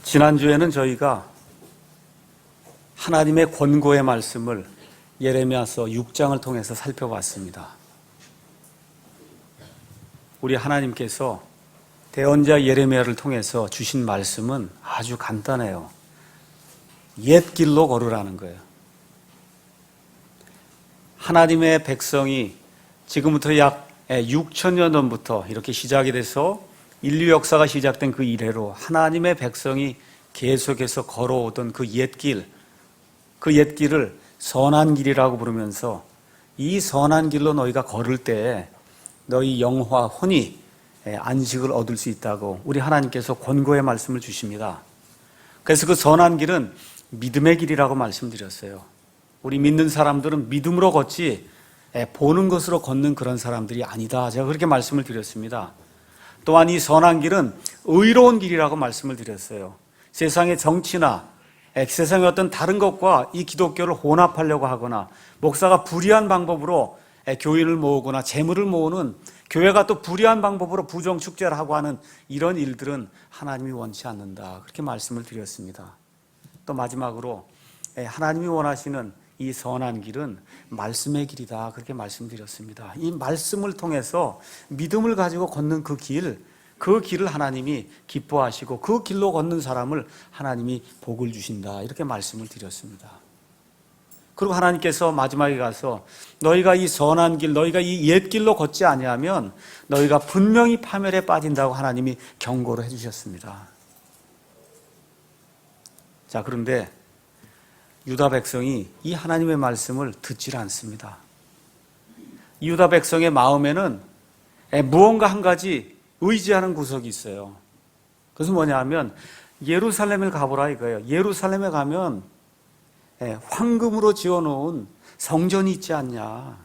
지난주에는 저희가 하나님의 권고의 말씀을 예레미야서 6장을 통해서 살펴봤습니다. 우리 하나님께서 대언자 예레미야를 통해서 주신 말씀은 아주 간단해요. 옛 길로 걸으라는 거예요. 하나님의 백성이 지금부터 약 6천여 년부터 이렇게 시작이 돼서 인류 역사가 시작된 그 이래로 하나님의 백성이 계속해서 걸어오던 그 옛길, 그 옛길을 선한 길이라고 부르면서 이 선한 길로 너희가 걸을 때 너희 영과 혼이 안식을 얻을 수 있다고 우리 하나님께서 권고의 말씀을 주십니다. 그래서 그 선한 길은 믿음의 길이라고 말씀드렸어요. 우리 믿는 사람들은 믿음으로 걷지 보는 것으로 걷는 그런 사람들이 아니다. 제가 그렇게 말씀을 드렸습니다. 또한 이 선한 길은 의로운 길이라고 말씀을 드렸어요. 세상의 정치나 세상의 어떤 다른 것과 이 기독교를 혼합하려고 하거나 목사가 불의한 방법으로 교인을 모으거나 재물을 모으는, 교회가 또 불의한 방법으로 부정축제를 하고 하는 이런 일들은 하나님이 원치 않는다. 그렇게 말씀을 드렸습니다. 또 마지막으로 하나님이 원하시는 이 선한 길은 말씀의 길이다. 그렇게 말씀드렸습니다. 이 말씀을 통해서 믿음을 가지고 걷는 그 길을 하나님이 기뻐하시고 그 길로 걷는 사람을 하나님이 복을 주신다. 이렇게 말씀을 드렸습니다. 그리고 하나님께서 마지막에 가서 너희가 이 선한 길, 너희가 이 옛 길로 걷지 아니하면 너희가 분명히 파멸에 빠진다고 하나님이 경고를 해주셨습니다. 자, 그런데 유다 백성이 이 하나님의 말씀을 듣질 않습니다. 유다 백성의 마음에는 무언가 한 가지 의지하는 구석이 있어요. 그것은 뭐냐 하면 예루살렘을 가보라 이거예요. 예루살렘에 가면 황금으로 지어놓은 성전이 있지 않냐.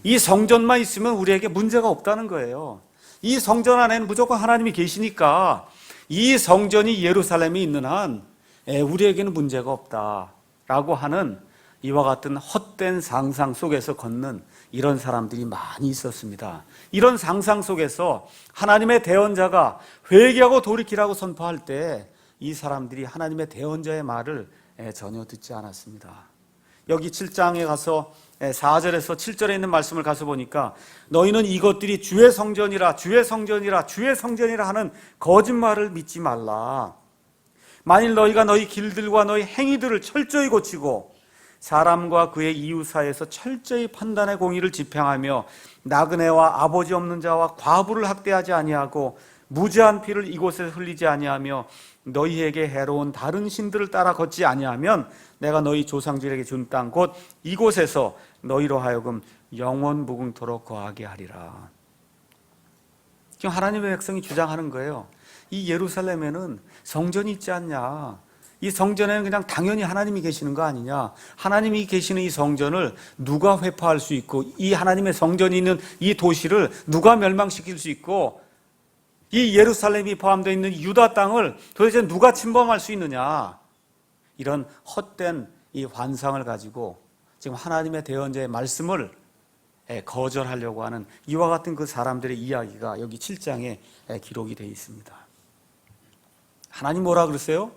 이 성전만 있으면 우리에게 문제가 없다는 거예요. 이 성전 안에는 무조건 하나님이 계시니까 이 성전이 예루살렘에 있는 한 우리에게는 문제가 없다라고 하는 이와 같은 헛된 상상 속에서 걷는 이런 사람들이 많이 있었습니다. 이런 상상 속에서 하나님의 대언자가 회개하고 돌이키라고 선포할 때 이 사람들이 하나님의 대언자의 말을 전혀 듣지 않았습니다. 여기 7장에 가서 4절에서 7절에 있는 말씀을 가서 보니까 너희는 이것들이 주의 성전이라 주의 성전이라 주의 성전이라 하는 거짓말을 믿지 말라. 만일 너희가 너희 길들과 너희 행위들을 철저히 고치고 사람과 그의 이웃 사이에서 철저히 판단의 공의를 집행하며 나그네와 아버지 없는 자와 과부를 학대하지 아니하고 무죄한 피를 이곳에 흘리지 아니하며 너희에게 해로운 다른 신들을 따라 걷지 아니하면 내가 너희 조상들에게 준 땅 곧 이곳에서 너희로 하여금 영원 무궁토록 거하게 하리라. 지금 하나님의 백성이 주장하는 거예요. 이 예루살렘에는 성전이 있지 않냐. 이 성전에는 그냥 당연히 하나님이 계시는 거 아니냐. 하나님이 계시는 이 성전을 누가 회파할 수 있고 이 하나님의 성전이 있는 이 도시를 누가 멸망시킬 수 있고 이 예루살렘이 포함되어 있는 유다 땅을 도대체 누가 침범할 수 있느냐. 이런 헛된 이 환상을 가지고 지금 하나님의 대언자의 말씀을 거절하려고 하는 이와 같은 그 사람들의 이야기가 여기 7장에 기록이 되어 있습니다. 하나님 뭐라 그러세요?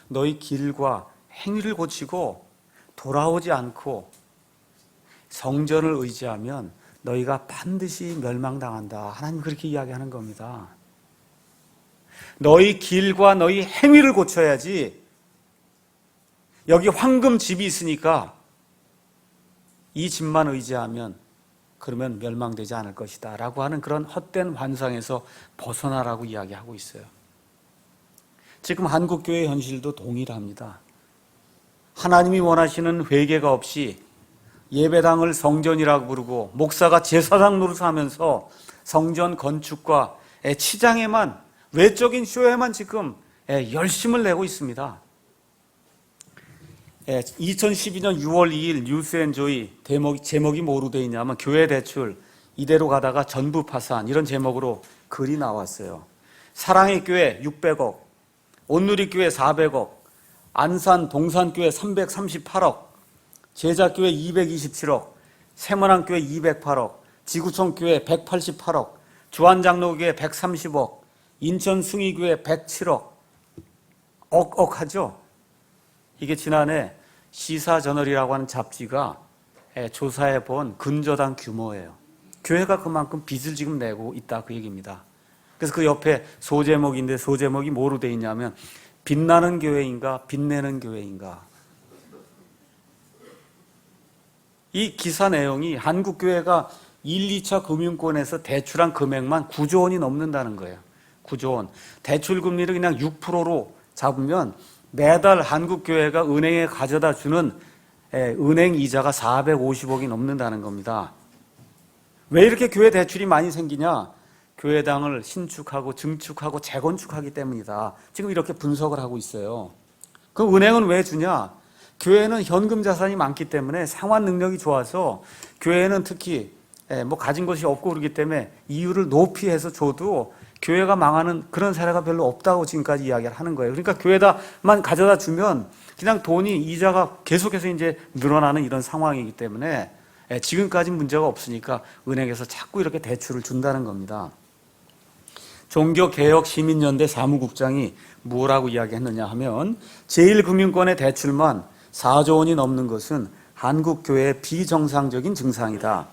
너희 길과 행위를 고치고 돌아오지 않고 성전을 의지하면 너희가 반드시 멸망당한다. 하나님 그렇게 이야기하는 겁니다. 너희 길과 너희 행위를 고쳐야지. 여기 황금 집이 있으니까 이 집만 의지하면 그러면 멸망되지 않을 것이다 라고 하는 그런 헛된 환상에서 벗어나라고 이야기하고 있어요. 지금 한국교회 현실도 동일합니다. 하나님이 원하시는 회개가 없이 예배당을 성전이라고 부르고 목사가 제사장 노릇하면서 성전 건축과 치장에만 외적인 쇼에만 지금 열심을 내고 있습니다. 2012년 6월 2일 뉴스앤조이 제목이 뭐로 되어 있냐면 교회 대출 이대로 가다가 전부 파산 이런 제목으로 글이 나왔어요. 사랑의 교회 600억, 온누리교회 400억, 안산 동산교회 338억, 제자교회 227억, 세문안교회 208억, 지구촌교회 188억, 주한장로교회 130억, 인천 승희교회 107억, 억억하죠? 이게 지난해 시사저널이라고 하는 잡지가 조사해 본 근저당 규모예요. 교회가 그만큼 빚을 지금 내고 있다 그 얘기입니다. 그래서 그 옆에 소제목인데 소제목이 뭐로 돼 있냐면 빛나는 교회인가 빛내는 교회인가. 이 기사 내용이 한국 교회가 1, 2차 금융권에서 대출한 금액만 9조 원이 넘는다는 거예요. 9조 원. 대출 금리를 그냥 6%로 잡으면 매달 한국 교회가 은행에 가져다 주는 은행 이자가 450억이 넘는다는 겁니다. 왜 이렇게 교회 대출이 많이 생기냐? 교회당을 신축하고 증축하고 재건축하기 때문이다. 지금 이렇게 분석을 하고 있어요. 그럼 은행은 왜 주냐? 교회는 현금 자산이 많기 때문에 상환 능력이 좋아서 교회는 특히 뭐 가진 것이 없고 그러기 때문에 이율을 높이 해서 줘도 교회가 망하는 그런 사례가 별로 없다고 지금까지 이야기를 하는 거예요. 그러니까 교회다만 가져다 주면 그냥 돈이 이자가 계속해서 이제 늘어나는 이런 상황이기 때문에 지금까지 문제가 없으니까 은행에서 자꾸 이렇게 대출을 준다는 겁니다. 종교개혁시민연대 사무국장이 뭐라고 이야기했느냐 하면 제1금융권의 대출만 4조 원이 넘는 것은 한국교회의 비정상적인 증상이다.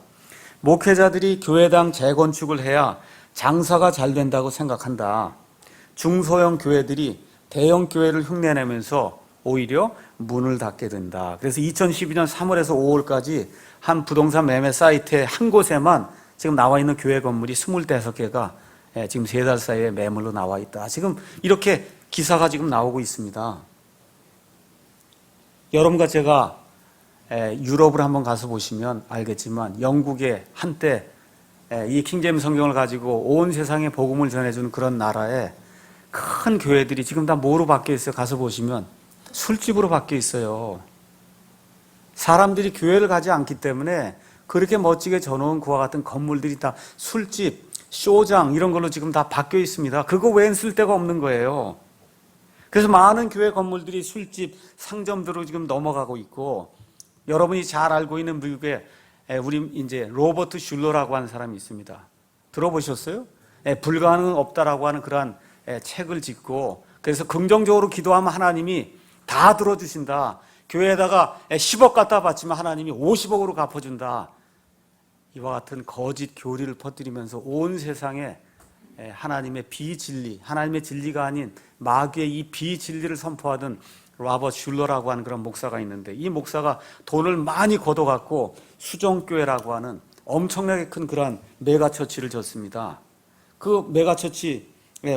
목회자들이 교회당 재건축을 해야 장사가 잘 된다고 생각한다. 중소형 교회들이 대형 교회를 흉내내면서 오히려 문을 닫게 된다. 그래서 2012년 3월에서 5월까지 한 부동산 매매 사이트의 한 곳에만 지금 나와 있는 교회 건물이 25개가 지금 3달 사이에 매물로 나와 있다. 지금 이렇게 기사가 지금 나오고 있습니다. 여러분과 제가 유럽을 한번 가서 보시면 알겠지만 영국에 한때 이 킹제임스 성경을 가지고 온 세상에 복음을 전해주는 그런 나라에 큰 교회들이 지금 다 뭐로 바뀌어 있어요? 가서 보시면 술집으로 바뀌어 있어요. 사람들이 교회를 가지 않기 때문에 그렇게 멋지게 져놓은 그와 같은 건물들이 다 술집, 쇼장 이런 걸로 지금 다 바뀌어 있습니다. 그거 외엔 쓸데가 없는 거예요. 그래서 많은 교회 건물들이 술집, 상점들로 지금 넘어가고 있고, 여러분이 잘 알고 있는 미국에 우리 이제 로버트 슐러라고 하는 사람이 있습니다. 들어보셨어요? 불가능은 없다라고 하는 그러한 책을 짓고, 그래서 긍정적으로 기도하면 하나님이 다 들어주신다. 교회에다가 10억 갖다 바치면 하나님이 50억으로 갚아준다. 이와 같은 거짓 교리를 퍼뜨리면서 온 세상에 하나님의 비진리, 하나님의 진리가 아닌 마귀의 이 비진리를 선포하던 로버트 슐러라고 하는 그런 목사가 있는데, 이 목사가 돈을 많이 걷어갖고 수종교회라고 하는 엄청나게 큰 그러한 메가처치를 졌습니다. 그 메가처치의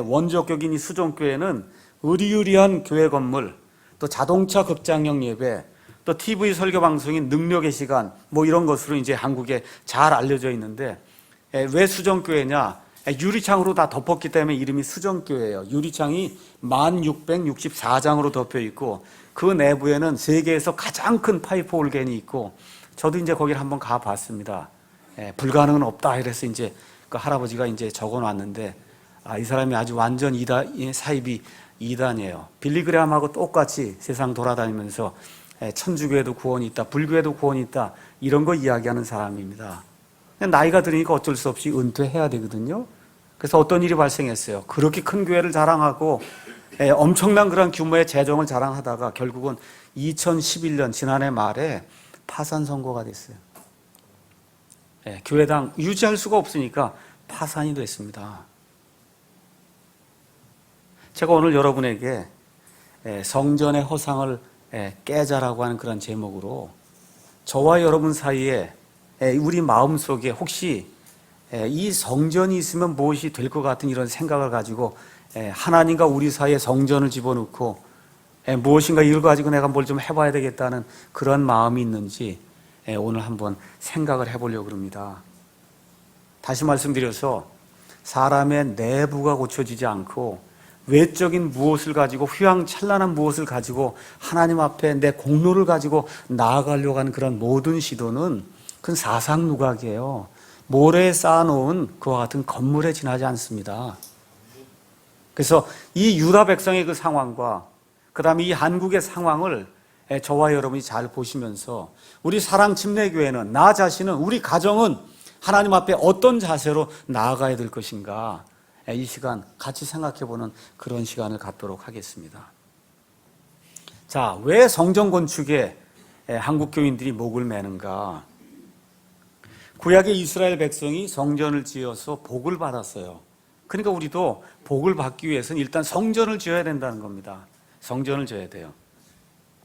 원조격인 이 수종교회는 의리의리한 교회 건물, 또 자동차 극장형 예배, 또 TV 설교 방송인 능력의 시간, 뭐 이런 것으로 이제 한국에 잘 알려져 있는데, 왜 수정교회냐? 유리창으로 다 덮었기 때문에 이름이 수정교회예요. 유리창이 1664장으로 덮여 있고, 그 내부에는 세계에서 가장 큰 파이프 오르겐이 있고, 저도 이제 거기를 한번 가 봤습니다. 불가능은 없다 이래서 이제 그 할아버지가 이제 적어 놨는데, 이 사람이 아주 완전 사입이 이단이에요. 빌리그램하고 똑같이 세상 돌아다니면서 천주교에도 구원이 있다, 불교에도 구원이 있다, 이런 거 이야기하는 사람입니다. 나이가 들으니까 어쩔 수 없이 은퇴해야 되거든요. 그래서 어떤 일이 발생했어요. 그렇게 큰 교회를 자랑하고 엄청난 그런 규모의 재정을 자랑하다가 결국은 2011년 지난해 말에 파산 선고가 됐어요. 교회당 유지할 수가 없으니까 파산이 됐습니다. 제가 오늘 여러분에게 성전의 허상을 깨자라고 하는 그런 제목으로 저와 여러분 사이에 우리 마음속에 혹시 이 성전이 있으면 무엇이 될 것 같은 이런 생각을 가지고 하나님과 우리 사이에 성전을 집어넣고 무엇인가 이걸 가지고 내가 뭘 좀 해봐야 되겠다는 그런 마음이 있는지 오늘 한번 생각을 해보려고 합니다. 다시 말씀드려서 사람의 내부가 고쳐지지 않고 외적인 무엇을 가지고 휘황찬란한 무엇을 가지고 하나님 앞에 내 공로를 가지고 나아가려고 하는 그런 모든 시도는 그건 사상누각이에요. 모래에 쌓아놓은 그와 같은 건물에 지나지 않습니다. 그래서 이 유다 백성의 그 상황과 그 다음에 이 한국의 상황을 저와 여러분이 잘 보시면서 우리 사랑침례교회는, 나 자신은, 우리 가정은 하나님 앞에 어떤 자세로 나아가야 될 것인가, 이 시간 같이 생각해보는 그런 시간을 갖도록 하겠습니다. 자, 왜 성전 건축에 한국 교인들이 목을 매는가? 구약의 이스라엘 백성이 성전을 지어서 복을 받았어요. 그러니까 우리도 복을 받기 위해서는 일단 성전을 지어야 된다는 겁니다. 성전을 지어야 돼요.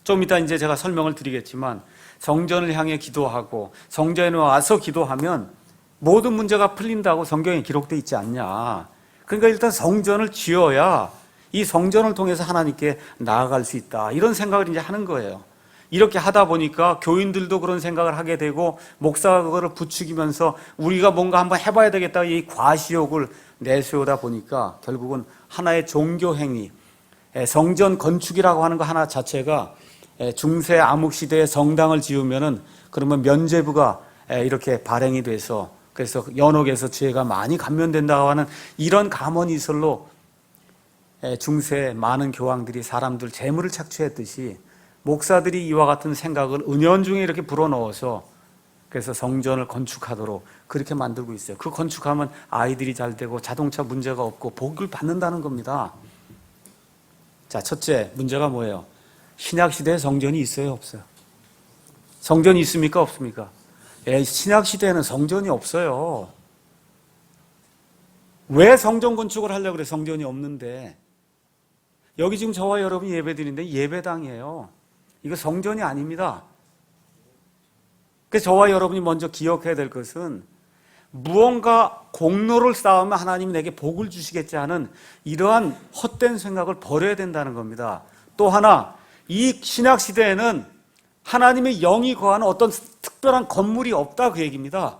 좀 이따 이제 제가 설명을 드리겠지만 성전을 향해 기도하고 성전에 와서 기도하면 모든 문제가 풀린다고 성경에 기록되어 있지 않냐. 그러니까 일단 성전을 지어야 이 성전을 통해서 하나님께 나아갈 수 있다. 이런 생각을 이제 하는 거예요. 이렇게 하다 보니까 교인들도 그런 생각을 하게 되고 목사가 그거를 부추기면서 우리가 뭔가 한번 해봐야 되겠다 이 과시욕을 내세우다 보니까 결국은 하나의 종교 행위, 성전 건축이라고 하는 거 하나 자체가 중세 암흑시대에 성당을 지으면은 그러면 면죄부가 이렇게 발행이 돼서 그래서 연옥에서 죄가 많이 감면된다고 하는 이런 가문이설로 중세 많은 교황들이 사람들 재물을 착취했듯이 목사들이 이와 같은 생각을 은연중에 이렇게 불어넣어서 그래서 성전을 건축하도록 그렇게 만들고 있어요. 그 건축하면 아이들이 잘 되고 자동차 문제가 없고 복을 받는다는 겁니다. 자, 첫째 문제가 뭐예요? 신약시대에 성전이 있어요, 없어요? 성전이 있습니까, 없습니까? 신약시대에는 성전이 없어요. 왜 성전 건축을 하려고 그래? 성전이 없는데. 여기 지금 저와 여러분이 예배드리는데 예배당이에요. 이거 성전이 아닙니다. 그래서 저와 여러분이 먼저 기억해야 될 것은 무언가 공로를 쌓으면 하나님이 내게 복을 주시겠지 하는 이러한 헛된 생각을 버려야 된다는 겁니다. 또 하나, 이 신약시대에는 하나님의 영이 거하는 어떤 특별한 건물이 없다 그 얘기입니다.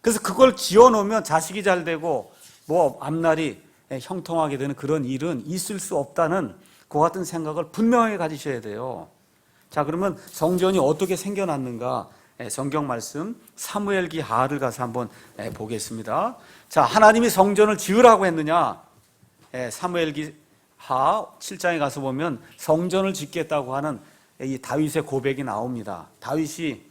그래서 그걸 지어놓으면 자식이 잘 되고 뭐 앞날이 형통하게 되는 그런 일은 있을 수 없다는 그 같은 생각을 분명하게 가지셔야 돼요. 자, 그러면 성전이 어떻게 생겨났는가? 성경 말씀 사무엘기 하를 가서 한번 보겠습니다. 자, 하나님이 성전을 지으라고 했느냐? 사무엘기 하 7장에 가서 보면 성전을 짓겠다고 하는 이 다윗의 고백이 나옵니다. 다윗이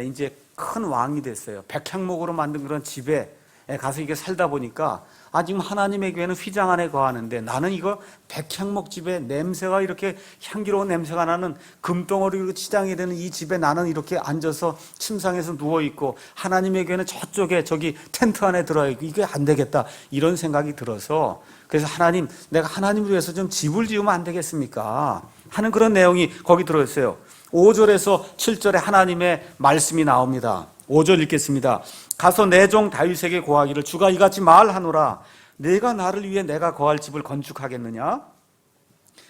이제 큰 왕이 됐어요. 백향목으로 만든 그런 집에 가서 이게 살다 보니까 지금 하나님의 교회는 휘장 안에 거하는데 나는 이거 백향목 집에 냄새가 이렇게 향기로운 냄새가 나는 금덩어리로 치장이 되는 이 집에 나는 이렇게 앉아서 침상에서 누워있고 하나님의 교회는 저쪽에 저기 텐트 안에 들어있고 이게 안 되겠다 이런 생각이 들어서 그래서 하나님 내가 하나님을 위해서 좀 집을 지으면 안 되겠습니까 하는 그런 내용이 거기 들어있어요. 5절에서 7절에 하나님의 말씀이 나옵니다. 5절 읽겠습니다. 가서 내 종 다윗에게 고하기를 주가 이같이 말하노라 내가 나를 위해 내가 거할 집을 건축하겠느냐?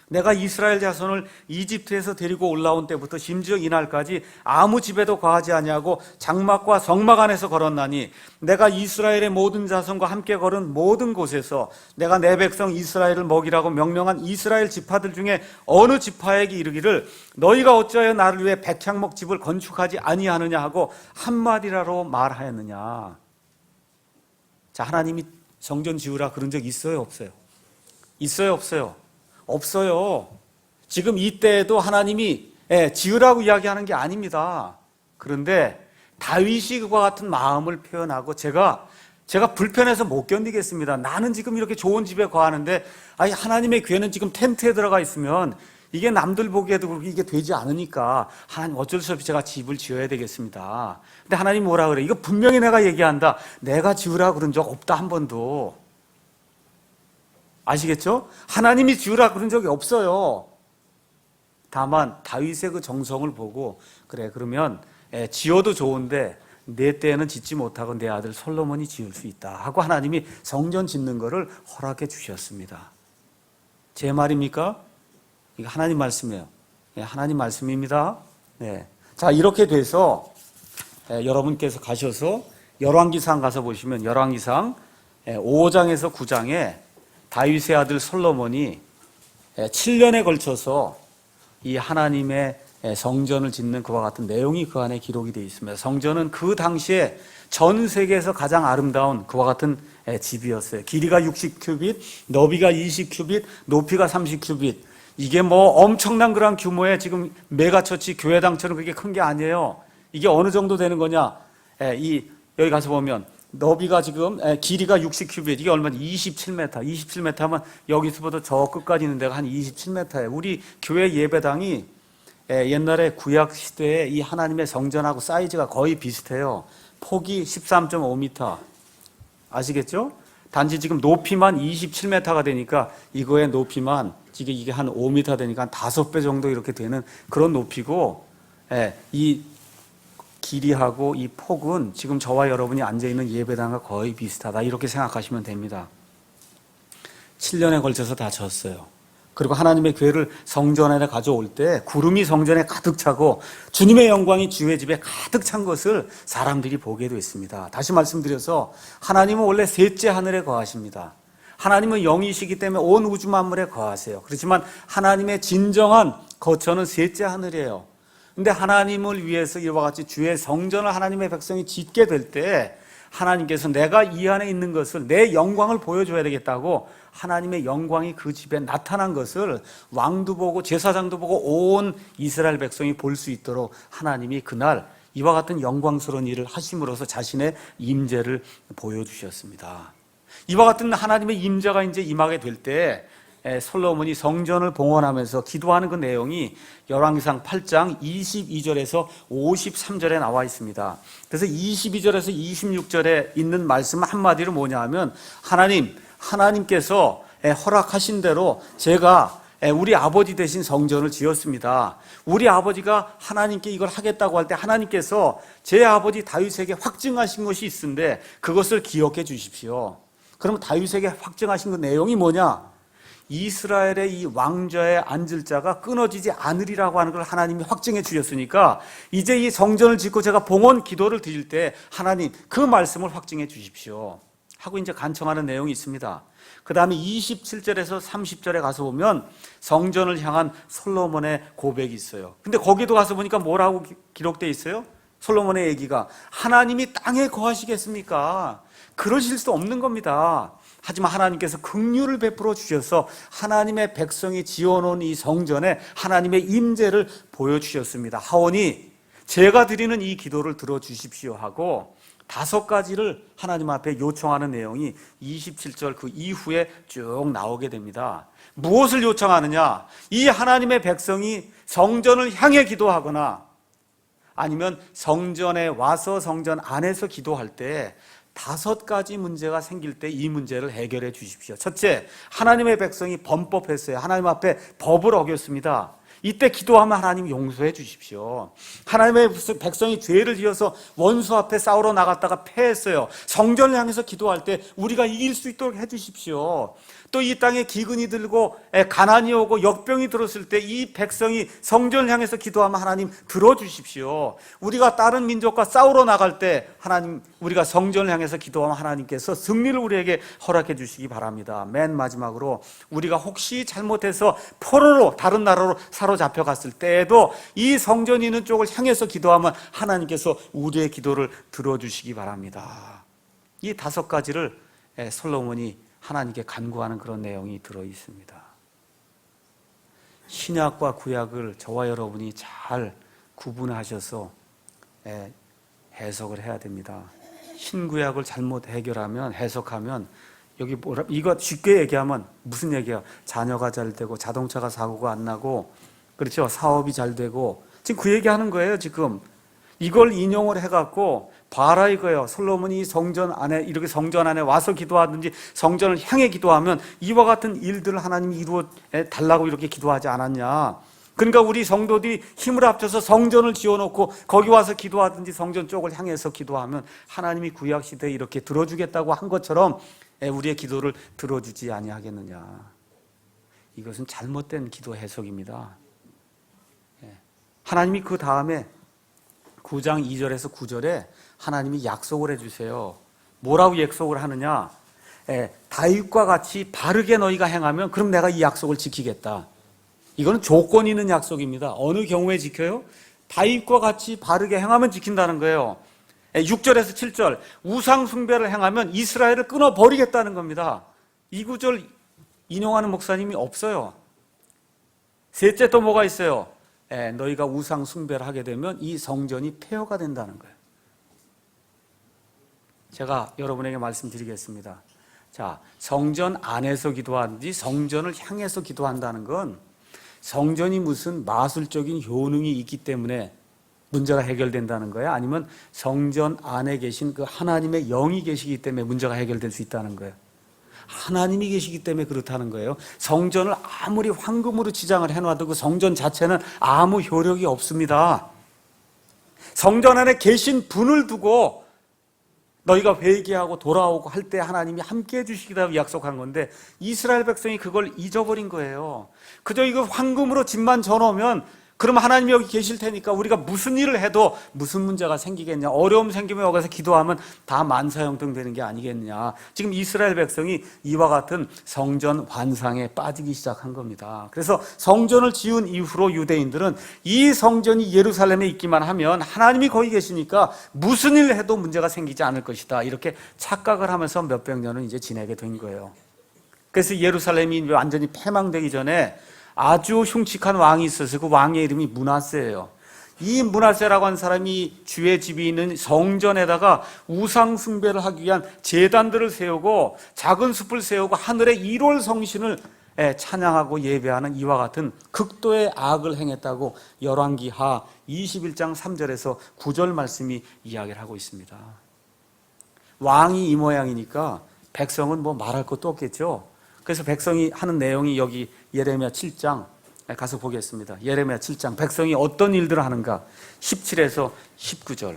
내가 이스라엘 자손을 이집트에서 데리고 올라온 때부터 심지어 이날까지 아무 집에도 거하지 아니하고 장막과 성막 안에서 걸었나니 내가 이스라엘의 모든 자손과 함께 걸은 모든 곳에서 내가 내 백성 이스라엘을 먹이라고 명령한 이스라엘 지파들 중에 어느 지파에게 이르기를 너희가 어찌하여 나를 위해 백향목 집을 건축하지 아니하느냐 하고 한마디라로 말하였느냐. 자, 하나님이 성전 지으라 그런 적 있어요, 없어요? 있어요, 없어요? 없어요. 지금 이때에도 하나님이 지으라고 이야기하는 게 아닙니다. 그런데 다윗이 그와 같은 마음을 표현하고 제가 불편해서 못 견디겠습니다. 나는 지금 이렇게 좋은 집에 거하는데 하나님의 교회는 지금 텐트에 들어가 있으면 이게 남들 보기에도 그렇게 이게 되지 않으니까 하나님 어쩔 수 없이 제가 집을 지어야 되겠습니다. 근데 하나님 뭐라 그래? 이거 분명히 내가 얘기한다. 내가 지으라고 그런 적 없다 한 번도. 아시겠죠? 하나님이 지으라 그런 적이 없어요. 다만 다윗의 그 정성을 보고 그래 그러면 지어도 좋은데 내 때에는 짓지 못하고 내 아들 솔로몬이 지을 수 있다 하고 하나님이 성전 짓는 거를 허락해 주셨습니다. 제 말입니까? 이거 하나님 말씀이에요. 하나님 말씀입니다. 네. 자, 이렇게 돼서 여러분께서 가셔서 열왕기상 가서 보시면 열왕기상 5장에서 9장에 다윗의 아들 솔로몬이 7년에 걸쳐서 이 하나님의 성전을 짓는 그와 같은 내용이 그 안에 기록이 되어 있습니다. 성전은 그 당시에 전 세계에서 가장 아름다운 그와 같은 집이었어요. 길이가 60큐빗, 너비가 20큐빗, 높이가 30큐빗. 이게 뭐 엄청난 그런 규모의 지금 메가처치 교회당처럼 그렇게 큰 게 아니에요. 이게 어느 정도 되는 거냐? 여기 가서 보면 너비가 지금 길이가 60큐빗, 이게 얼마나 27m. 27m 하면 여기서부터 저 끝까지 있는 데가 한 27m예요. 우리 교회 예배당이 옛날에 구약 시대에 이 하나님의 성전하고 사이즈가 거의 비슷해요. 폭이 13.5m. 아시겠죠? 단지 지금 높이만 27m가 되니까 이거의 높이만 이게 한 5m 되니까 한 5배 정도 이렇게 되는 그런 높이고, 이 길이하고 이 폭은 지금 저와 여러분이 앉아있는 예배당과 거의 비슷하다, 이렇게 생각하시면 됩니다. 7년에 걸쳐서 다 졌어요. 그리고 하나님의 교회를 성전 안에 가져올 때 구름이 성전에 가득 차고 주님의 영광이 주의 집에 가득 찬 것을 사람들이 보게 됐습니다. 다시 말씀드려서 하나님은 원래 셋째 하늘에 거하십니다. 하나님은 영이시기 때문에 온 우주 만물에 거하세요. 그렇지만 하나님의 진정한 거처는 셋째 하늘이에요. 근데 하나님을 위해서 이와 같이 주의 성전을 하나님의 백성이 짓게 될 때 하나님께서 내가 이 안에 있는 것을, 내 영광을 보여줘야 되겠다고 하나님의 영광이 그 집에 나타난 것을 왕도 보고 제사장도 보고 온 이스라엘 백성이 볼 수 있도록 하나님이 그날 이와 같은 영광스러운 일을 하심으로써 자신의 임재를 보여주셨습니다. 이와 같은 하나님의 임재가 이제 임하게 될 때 솔로몬이 성전을 봉헌하면서 기도하는 그 내용이 열왕기상 8장 22절에서 53절에 나와 있습니다. 그래서 22절에서 26절에 있는 말씀 한마디로 뭐냐 하면, 하나님께서 허락하신 대로 제가 우리 아버지 대신 성전을 지었습니다. 우리 아버지가 하나님께 이걸 하겠다고 할 때 하나님께서 제 아버지 다윗에게 확증하신 것이 있는데 그것을 기억해 주십시오. 그럼 다윗에게 확증하신 그 내용이 뭐냐? 이스라엘의 이 왕좌에 앉을 자가 끊어지지 않으리라고 하는 걸 하나님이 확증해 주셨으니까 이제 이 성전을 짓고 제가 봉헌 기도를 드릴 때 하나님 그 말씀을 확증해 주십시오 하고 이제 간청하는 내용이 있습니다. 그 다음에 27절에서 30절에 가서 보면 성전을 향한 솔로몬의 고백이 있어요. 근데 거기도 가서 보니까 뭐라고 기록되어 있어요? 솔로몬의 얘기가 하나님이 땅에 거하시겠습니까? 그러실 수 없는 겁니다. 하지만 하나님께서 긍휼을 베풀어 주셔서 하나님의 백성이 지어놓은 이 성전에 하나님의 임재를 보여주셨습니다. 하오니 제가 드리는 이 기도를 들어주십시오 하고 5가지를 하나님 앞에 요청하는 내용이 27절 그 이후에 쭉 나오게 됩니다. 무엇을 요청하느냐? 이 하나님의 백성이 성전을 향해 기도하거나 아니면 성전에 와서 성전 안에서 기도할 때 5가지 문제가 생길 때 이 문제를 해결해 주십시오. 첫째, 하나님의 백성이 범법했어요. 하나님 앞에 법을 어겼습니다. 이때 기도하면 하나님 용서해 주십시오. 하나님의 백성이 죄를 지어서 원수 앞에 싸우러 나갔다가 패했어요. 성전을 향해서 기도할 때 우리가 이길 수 있도록 해 주십시오. 또 이 땅에 기근이 들고 가난이 오고 역병이 들었을 때 이 백성이 성전을 향해서 기도하면 하나님 들어주십시오. 우리가 다른 민족과 싸우러 나갈 때 하나님 우리가 성전을 향해서 기도하면 하나님께서 승리를 우리에게 허락해 주시기 바랍니다. 맨 마지막으로 우리가 혹시 잘못해서 포로로 다른 나라로 사로잡혀 갔을 때에도 이 성전이 있는 쪽을 향해서 기도하면 하나님께서 우리의 기도를 들어주시기 바랍니다. 이 5가지를 솔로몬이 하나님께 간구하는 그런 내용이 들어 있습니다. 신약과 구약을 저와 여러분이 잘 구분하셔서 해석을 해야 됩니다. 신구약을 잘못 해석하면 여기 이거 쉽게 얘기하면 무슨 얘기야? 자녀가 잘 되고 자동차가 사고가 안 나고 그렇죠? 사업이 잘 되고 지금 그 얘기하는 거예요. 지금 이걸 인용을 해갖고 봐라 이거예요. 솔로몬이 성전 안에 이렇게 성전 안에 와서 기도하든지 성전을 향해 기도하면 이와 같은 일들을 하나님이 이루어 달라고 이렇게 기도하지 않았냐. 그러니까 우리 성도들이 힘을 합쳐서 성전을 지어놓고 거기 와서 기도하든지 성전 쪽을 향해서 기도하면 하나님이 구약 시대에 이렇게 들어주겠다고 한 것처럼 우리의 기도를 들어주지 아니하겠느냐. 이것은 잘못된 기도 해석입니다. 하나님이 그 다음에 9장 2절에서 9절에 하나님이 약속을 해주세요. 뭐라고 약속을 하느냐? 다윗과 같이 바르게 너희가 행하면 그럼 내가 이 약속을 지키겠다. 이거는 조건 있는 약속입니다. 어느 경우에 지켜요? 다윗과 같이 바르게 행하면 지킨다는 거예요. 6절에서 7절 우상 숭배를 행하면 이스라엘을 끊어버리겠다는 겁니다. 이 구절 인용하는 목사님이 없어요. 셋째 또 뭐가 있어요? 너희가 우상 숭배를 하게 되면 이 성전이 폐허가 된다는 거예요. 제가 여러분에게 말씀드리겠습니다. 자, 성전 안에서 기도하든지 성전을 향해서 기도한다는 건 성전이 무슨 마술적인 효능이 있기 때문에 문제가 해결된다는 거예요? 아니면 성전 안에 계신 그 하나님의 영이 계시기 때문에 문제가 해결될 수 있다는 거예요? 하나님이 계시기 때문에 그렇다는 거예요. 성전을 아무리 황금으로 지장을 해놔도 그 성전 자체는 아무 효력이 없습니다. 성전 안에 계신 분을 두고 너희가 회개하고 돌아오고 할 때 하나님이 함께 해주시기라고 약속한 건데 이스라엘 백성이 그걸 잊어버린 거예요. 그저 이거 황금으로 집만 져놓으면 그럼 하나님이 여기 계실 테니까 우리가 무슨 일을 해도 무슨 문제가 생기겠냐, 어려움 생기면 여기서 기도하면 다 만사형통 되는 게 아니겠냐. 지금 이스라엘 백성이 이와 같은 성전 환상에 빠지기 시작한 겁니다. 그래서 성전을 지은 이후로 유대인들은 이 성전이 예루살렘에 있기만 하면 하나님이 거기 계시니까 무슨 일을 해도 문제가 생기지 않을 것이다, 이렇게 착각을 하면서 몇백 년을 이제 지내게 된 거예요. 그래서 예루살렘이 완전히 패망되기 전에 아주 흉측한 왕이 있어서 그 왕의 이름이 므낫세예요. 이 므낫세라고 하는 사람이 주의 집이 있는 성전에다가 우상 숭배를 하기 위한 제단들을 세우고 작은 숲을 세우고 하늘의 1월 성신을 찬양하고 예배하는 이와 같은 극도의 악을 행했다고 열왕기하 21장 3절에서 9절 말씀이 이야기를 하고 있습니다. 왕이 이 모양이니까 백성은 뭐 말할 것도 없겠죠. 그래서 백성이 하는 내용이 여기 예레미야 7장 가서 보겠습니다. 예레미야 7장 백성이 어떤 일들을 하는가. 17에서 19절.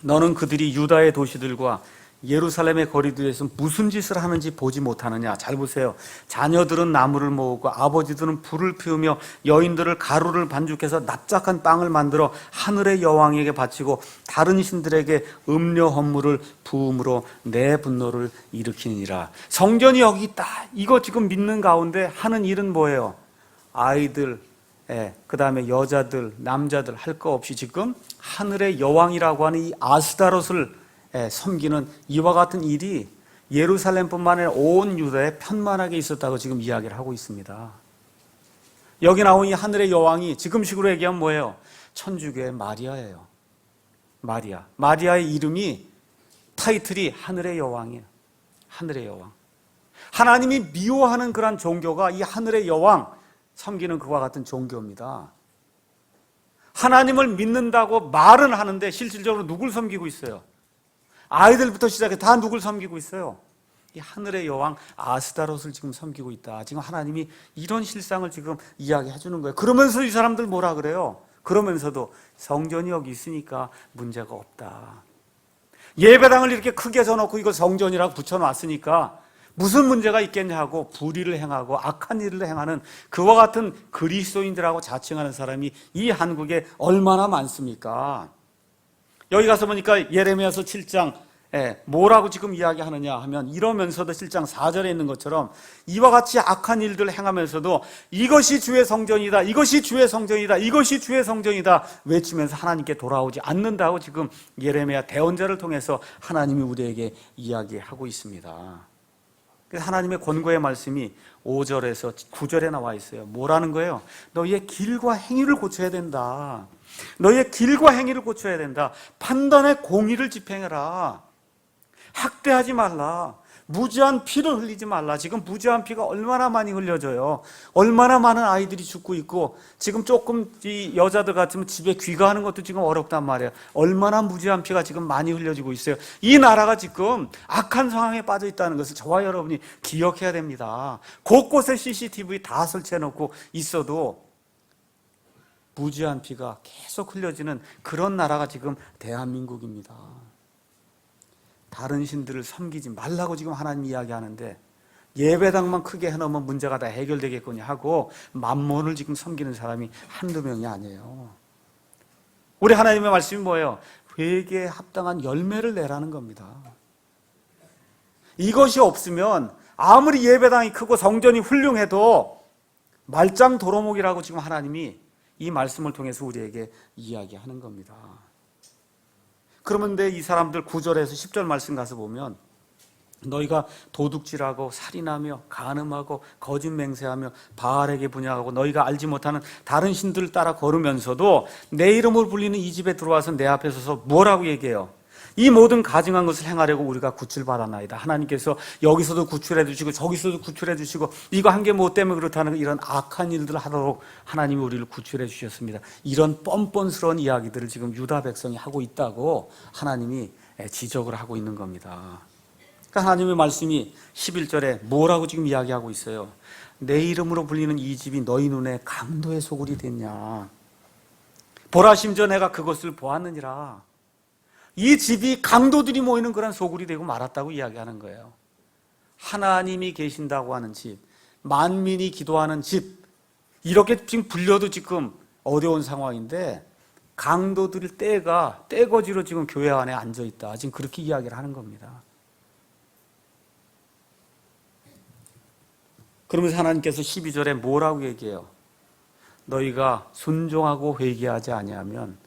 너는 그들이 유다의 도시들과 예루살렘의 거리들에서 무슨 짓을 하는지 보지 못하느냐. 잘 보세요. 자녀들은 나무를 모으고 아버지들은 불을 피우며 여인들을 가루를 반죽해서 납작한 빵을 만들어 하늘의 여왕에게 바치고 다른 신들에게 음료 헌물을 부음으로 내 분노를 일으키니라. 성전이 여기 있다. 이거 지금 믿는 가운데 하는 일은 뭐예요? 아이들, 그 다음에 여자들, 남자들 할 거 없이 지금 하늘의 여왕이라고 하는 이 아스다롯을 섬기는 이와 같은 일이 예루살렘뿐만 아니라 온 유다에 편만하게 있었다고 지금 이야기를 하고 있습니다. 여기 나온 이 하늘의 여왕이 지금식으로 얘기하면 뭐예요? 천주교의 마리아예요. 마리아의 이름이, 타이틀이 하늘의 여왕이에요. 하늘의 여왕. 하나님이 미워하는 그런 종교가 이 하늘의 여왕 섬기는 그와 같은 종교입니다. 하나님을 믿는다고 말은 하는데 실질적으로 누굴 섬기고 있어요? 아이들부터 시작해 다 누굴 섬기고 있어요? 이 하늘의 여왕 아스다롯을 지금 섬기고 있다. 지금 하나님이 이런 실상을 지금 이야기해 주는 거예요. 그러면서 이 사람들 뭐라 그래요? 그러면서도 성전이 여기 있으니까 문제가 없다. 예배당을 이렇게 크게 져놓고 이거 성전이라고 붙여놨으니까 무슨 문제가 있겠냐 하고 불의를 행하고 악한 일을 행하는 그와 같은 그리스도인들하고 자칭하는 사람이 이 한국에 얼마나 많습니까? 여기 가서 보니까 예레미야서 7장 뭐라고 지금 이야기하느냐 하면 이러면서도 7장 4절에 있는 것처럼 이와 같이 악한 일들을 행하면서도 이것이 주의 성전이다, 이것이 주의 성전이다, 이것이 주의 성전이다 외치면서 하나님께 돌아오지 않는다고 지금 예레미야 대언자를 통해서 하나님이 우리에게 이야기하고 있습니다. 그래서 하나님의 권고의 말씀이 5절에서 9절에 나와 있어요. 뭐라는 거예요? 너희의 길과 행위를 고쳐야 된다. 너희의 길과 행위를 고쳐야 된다. 판단의 공의를 집행해라. 학대하지 말라. 무지한 피를 흘리지 말라. 지금 무지한 피가 얼마나 많이 흘려져요. 얼마나 많은 아이들이 죽고 있고 지금 조금 이 여자들 같으면 집에 귀가하는 것도 지금 어렵단 말이에요. 얼마나 무지한 피가 지금 많이 흘려지고 있어요. 이 나라가 지금 악한 상황에 빠져 있다는 것을 저와 여러분이 기억해야 됩니다. 곳곳에 CCTV 다 설치해놓고 있어도 무지한 피가 계속 흘려지는 그런 나라가 지금 대한민국입니다. 다른 신들을 섬기지 말라고 지금 하나님 이야기하는데 예배당만 크게 해놓으면 문제가 다 해결되겠거니 하고 만몬을 지금 섬기는 사람이 한두 명이 아니에요. 우리 하나님의 말씀이 뭐예요? 회개에 합당한 열매를 내라는 겁니다. 이것이 없으면 아무리 예배당이 크고 성전이 훌륭해도 말짱 도로목이라고 지금 하나님이 이 말씀을 통해서 우리에게 이야기하는 겁니다. 그러면 이 사람들 9절에서 10절 말씀 가서 보면 너희가 도둑질하고 살인하며 간음하고 거짓 맹세하며 바알에게 분향하고 너희가 알지 못하는 다른 신들을 따라 걸으면서도 내 이름을 불리는 이 집에 들어와서 내 앞에 서서 뭐라고 얘기해요? 이 모든 가증한 것을 행하려고 우리가 구출받았나이다. 하나님께서 여기서도 구출해 주시고 저기서도 구출해 주시고 이거 한 개 못 때문에 그렇다는 이런 악한 일들을 하도록 하나님이 우리를 구출해 주셨습니다. 이런 뻔뻔스러운 이야기들을 지금 유다 백성이 하고 있다고 하나님이 지적을 하고 있는 겁니다. 그러니까 하나님의 말씀이 11절에 뭐라고 지금 이야기하고 있어요? 내 이름으로 불리는 이 집이 너희 눈에 강도의 소굴이 됐냐. 보라 심지어 내가 그것을 보았느니라. 이 집이 강도들이 모이는 그런 소굴이 되고 말았다고 이야기하는 거예요. 하나님이 계신다고 하는 집, 만민이 기도하는 집, 이렇게 지금 불려도 지금 어려운 상황인데 강도들의 떼거지로 지금 교회 안에 앉아있다. 지금 그렇게 이야기를 하는 겁니다. 그러면서 하나님께서 12절에 뭐라고 얘기해요? 너희가 순종하고 회개하지 아니하면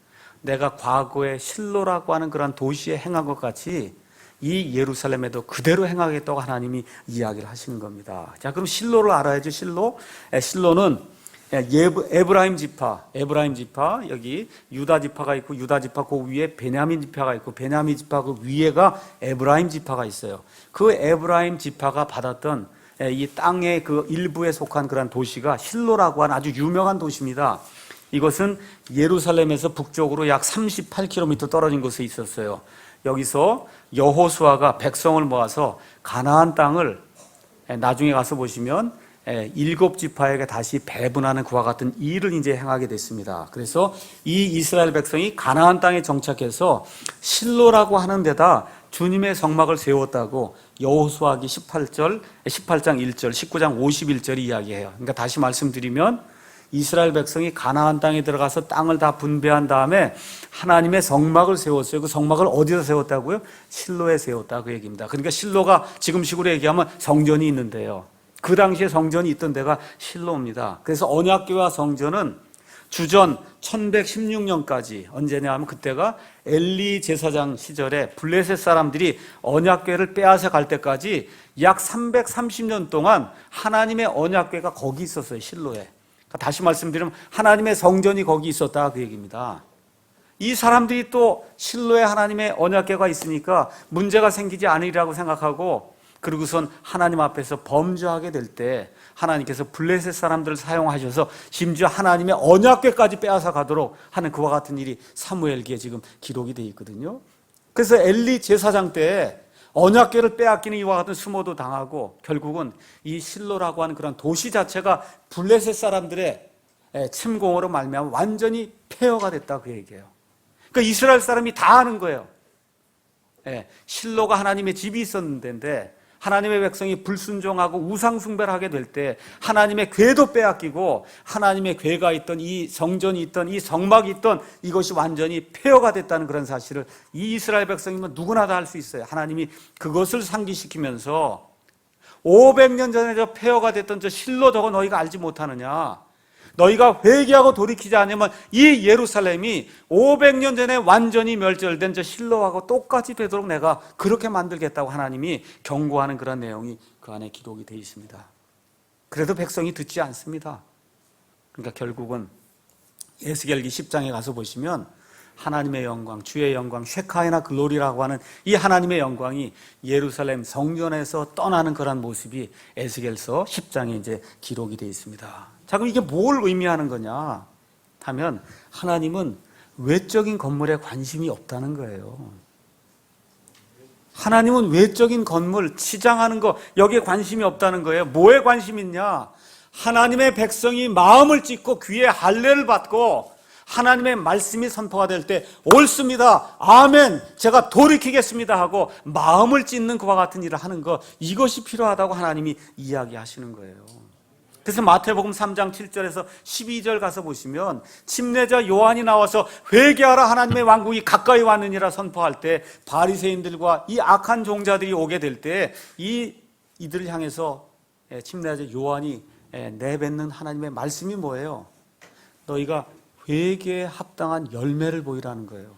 내가 과거에 실로라고 하는 그런 도시에 행한 것 같이 이 예루살렘에도 그대로 행하겠다고 하나님이 이야기를 하시는 겁니다. 자, 그럼 실로를 알아야죠. 실로는 에브라임 지파, 여기 유다 지파가 있고 유다 지파 그 위에 베냐민 지파가 있고 베냐민 지파 그 위에가 에브라임 지파가 있어요. 그 에브라임 지파가 받았던 이 땅의 그 일부에 속한 그런 도시가 실로라고 하는 아주 유명한 도시입니다. 이것은 예루살렘에서 북쪽으로 약 38km 떨어진 곳에 있었어요. 여기서 여호수아가 백성을 모아서 가나안 땅을 나중에 가서 보시면 7지파에게 다시 배분하는 그와 같은 일을 이제 행하게 됐습니다. 그래서 이 이스라엘 백성이 가나안 땅에 정착해서 실로라고 하는 데다 주님의 성막을 세웠다고 여호수아기 18장 1절, 19장 51절이 이야기해요. 그러니까 다시 말씀드리면 이스라엘 백성이 가나안 땅에 들어가서 땅을 다 분배한 다음에 하나님의 성막을 세웠어요. 그 성막을 어디서 세웠다고요? 실로에 세웠다 그 얘기입니다. 그러니까 실로가 지금식으로 얘기하면 성전이 있는데요. 그 당시에 성전이 있던 데가 실로입니다. 그래서 언약궤와 성전은 주전 1116년까지 언제냐 하면 그때가 엘리 제사장 시절에 블레셋 사람들이 언약궤를 빼앗아 갈 때까지 약 330년 동안 하나님의 언약궤가 거기 있었어요. 실로에. 다시 말씀드리면 하나님의 성전이 거기 있었다 그 얘기입니다. 이 사람들이 또 실로에 하나님의 언약궤가 있으니까 문제가 생기지 않으리라고 생각하고 그리고선 하나님 앞에서 범죄하게 될 때 하나님께서 블레셋 사람들을 사용하셔서 심지어 하나님의 언약궤까지 빼앗아 가도록 하는 그와 같은 일이 사무엘기에 지금 기록이 되어 있거든요. 그래서 엘리 제사장 때 언약궤를 빼앗기는 이와 같은 수모도 당하고 결국은 이 실로라고 하는 그런 도시 자체가 블레셋 사람들의 침공으로 말미암아 완전히 폐허가 됐다 그 얘기예요. 그러니까 이스라엘 사람이 다 아는 거예요. 실로가 하나님의 집이 있었는데 하나님의 백성이 불순종하고 우상 숭배를 하게 될 때 하나님의 궤도 빼앗기고 하나님의 궤가 있던 이 성전이 있던 이 성막이 있던 이것이 완전히 폐허가 됐다는 그런 사실을 이 이스라엘 백성이면 누구나 다 알 수 있어요. 하나님이 그것을 상기시키면서 500년 전에 저 폐허가 됐던 저 실로 저거 너희가 알지 못하느냐. 너희가 회개하고 돌이키지 않으면 이 예루살렘이 500년 전에 완전히 멸절된 저 실로하고 똑같이 되도록 내가 그렇게 만들겠다고 하나님이 경고하는 그런 내용이 그 안에 기록이 되어 있습니다. 그래도 백성이 듣지 않습니다. 그러니까 결국은 에스겔기 10장에 가서 보시면 하나님의 영광, 주의 영광, 쉐카이나 글로리라고 하는 이 하나님의 영광이 예루살렘 성전에서 떠나는 그런 모습이 에스겔서 10장에 이제 기록이 되어 있습니다. 자, 그럼 이게 뭘 의미하는 거냐 하면 하나님은 외적인 건물에 관심이 없다는 거예요. 하나님은 외적인 건물, 치장하는 거 여기에 관심이 없다는 거예요. 뭐에 관심이 있냐? 하나님의 백성이 마음을 찢고 귀에 할례를 받고 하나님의 말씀이 선포가 될 때 옳습니다, 아멘, 제가 돌이키겠습니다 하고 마음을 찢는 그와 같은 일을 하는 것, 이것이 필요하다고 하나님이 이야기하시는 거예요. 그래서 마태복음 3장 7절에서 12절 가서 보시면 침례자 요한이 나와서 회개하라 하나님의 왕국이 가까이 왔느니라 선포할 때 바리새인들과 이 악한 종자들이 오게 될 때 이들을 향해서 침례자 요한이 내뱉는 하나님의 말씀이 뭐예요? 너희가 회개에 합당한 열매를 보이라는 거예요.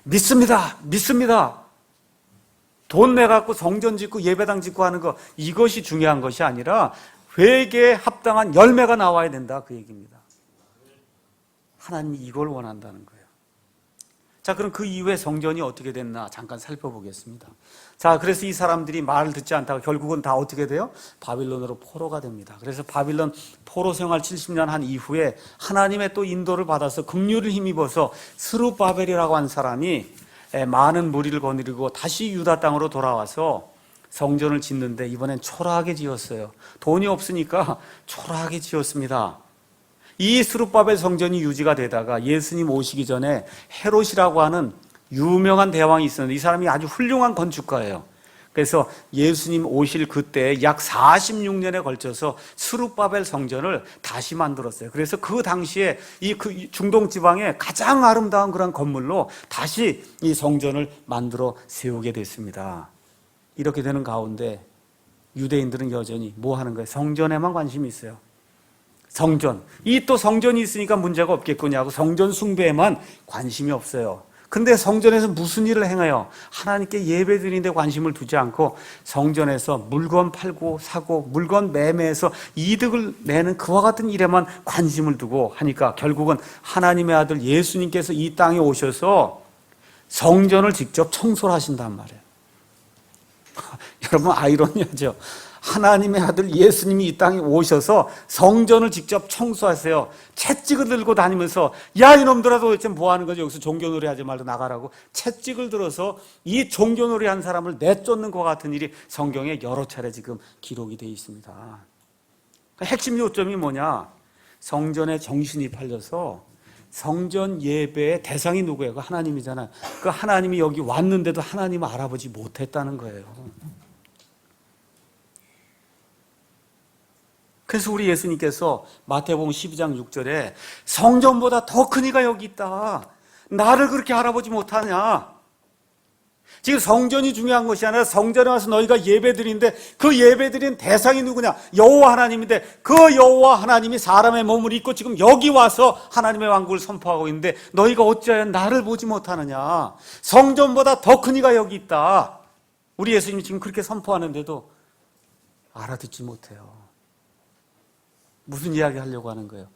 믿습니다, 믿습니다. 돈 내갖고 성전 짓고 예배당 짓고 하는 거, 이것이 중요한 것이 아니라 회개에 합당한 열매가 나와야 된다 그 얘기입니다. 하나님이 이걸 원한다는 거예요. 자, 그럼 그 이후에 성전이 어떻게 됐나 잠깐 살펴보겠습니다. 자, 그래서 이 사람들이 말을 듣지 않다가 결국은 다 어떻게 돼요? 바빌론으로 포로가 됩니다. 그래서 바빌론 포로 생활 70년 한 이후에 하나님의 또 인도를 받아서 긍휼을 힘입어서 스룹바벨이라고 한 사람이 많은 무리를 거느리고 다시 유다 땅으로 돌아와서 성전을 짓는데 이번엔 초라하게 지었어요. 돈이 없으니까 초라하게 지었습니다. 이 스룹바벨 성전이 유지가 되다가 예수님 오시기 전에 헤롯이라고 하는 유명한 대왕이 있었는데 이 사람이 아주 훌륭한 건축가예요. 그래서 예수님 오실 그때 약 46년에 걸쳐서 스룹바벨 성전을 다시 만들었어요. 그래서 그 당시에 이 중동 지방의 가장 아름다운 그런 건물로 다시 이 성전을 만들어 세우게 됐습니다. 이렇게 되는 가운데 유대인들은 여전히 뭐 하는 거예요? 성전에만 관심이 있어요. 성전. 이 또 성전이 있으니까 문제가 없겠거냐고 성전 숭배에만 관심이 없어요. 근데 성전에서 무슨 일을 행해요? 하나님께 예배 드리는데 관심을 두지 않고 성전에서 물건 팔고 사고 물건 매매해서 이득을 내는 그와 같은 일에만 관심을 두고 하니까 결국은 하나님의 아들 예수님께서 이 땅에 오셔서 성전을 직접 청소를 하신단 말이에요. 여러분 아이러니하죠. 하나님의 아들 예수님이 이 땅에 오셔서 성전을 직접 청소하세요. 채찍을 들고 다니면서 야 이놈들아 도대체 뭐 하는 거지? 여기서 종교놀이 하지 말고 나가라고 채찍을 들어서 이 종교놀이 한 사람을 내쫓는 것 같은 일이 성경에 여러 차례 지금 기록이 되어 있습니다. 핵심 요점이 뭐냐? 성전에 정신이 팔려서 성전 예배의 대상이 누구예요? 그 하나님이잖아요. 그 하나님이 여기 왔는데도 하나님을 알아보지 못했다는 거예요. 그래서 우리 예수님께서 마태복음 12장 6절에 성전보다 더 큰 이가 여기 있다. 나를 그렇게 알아보지 못하냐. 지금 성전이 중요한 것이 아니라 성전에 와서 너희가 예배드리는데 그 예배드리는 대상이 누구냐? 여호와 하나님인데 그 여호와 하나님이 사람의 몸을 입고 지금 여기 와서 하나님의 왕국을 선포하고 있는데 너희가 어찌하여 나를 보지 못하느냐. 성전보다 더 큰 이가 여기 있다. 우리 예수님이 지금 그렇게 선포하는데도 알아듣지 못해요. 무슨 이야기 하려고 하는 거예요?